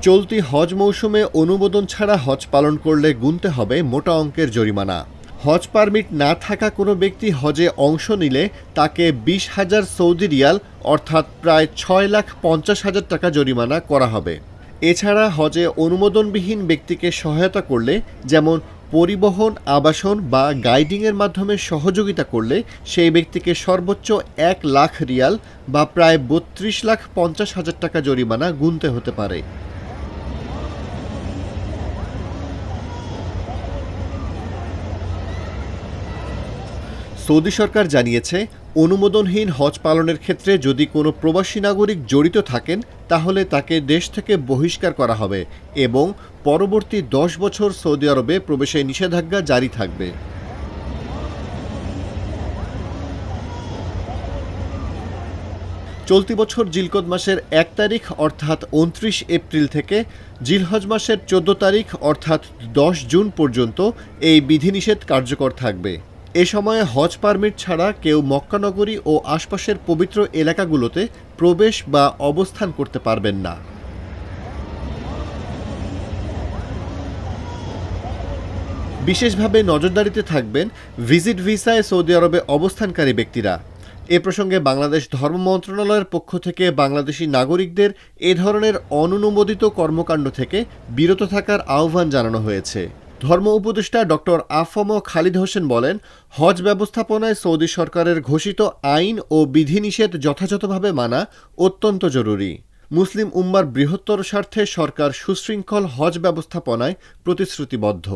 চলতি হজ মৌসুমে অনুমোদন ছাড়া হজ পালন করলে গুনতে হবে মোটা অঙ্কের জরিমানা। হজ পারমিট না থাকা কোনো ব্যক্তি হজে অংশ নিলে তাকে 20,000 সৌদি রিয়াল অর্থাৎ প্রায় 6,50,000 টাকা জরিমানা করা হবে। এছাড়া হজে অনুমোদনবিহীন ব্যক্তিকে সহায়তা করলে, যেমন পরিবহন, আবাসন বা গাইডিংয়ের মাধ্যমে সহযোগিতা করলে সেই ব্যক্তিকে সর্বোচ্চ 1 লাখ রিয়াল বা প্রায় 32,50,000 টাকা জরিমানা গুনতে হতে পারে। সৌদি সরকার জানিয়েছে, অনুমোদনহীন হজ পালনের ক্ষেত্রে যদি কোনো প্রবাসী নাগরিক জড়িত থাকেন তাহলে তাকে দেশ থেকে বহিষ্কার করা হবে এবং পরবর্তী 10 বছর সৌদি আরবে প্রবেশে নিষেধাজ্ঞা জারি থাকবে। চলতি বছর জিলকদ মাসের 1 তারিখ অর্থাৎ 29 এপ্রিল থেকে জিলহজ মাসের 14 তারিখ অর্থাৎ 10 জুন পর্যন্ত এই বিধিনিষেধ কার্যকর থাকবে। এ সময়ে হজ পারমিট ছাড়া কেউ মক্কা নগরী ও আশপাশের পবিত্র এলাকাগুলোতে প্রবেশ বা অবস্থান করতে পারবেন না। বিশেষভাবে নজরদারিতে থাকবেন ভিজিট ভিসায় সৌদি আরবে অবস্থানকারী ব্যক্তিরা। এ প্রসঙ্গে বাংলাদেশ ধর্ম মন্ত্রণালয়ের পক্ষ থেকে বাংলাদেশি নাগরিকদের এ ধরনের অননুমোদিত কর্মকাণ্ড থেকে বিরত থাকার আহ্বান জানানো হয়েছে। ধর্ম উপদেষ্টা ডক্টর আফম খালিদ হোসেন বলেন, হজ ব্যবস্থাপনায় সৌদি সরকারের ঘোষিত আইন ও বিধিনিষেধ যথাযথভাবে মানা অত্যন্ত জরুরি। মুসলিম উম্মার বৃহত্তর স্বার্থে সরকার সুশৃঙ্খল হজ ব্যবস্থাপনায় প্রতিশ্রুতিবদ্ধ।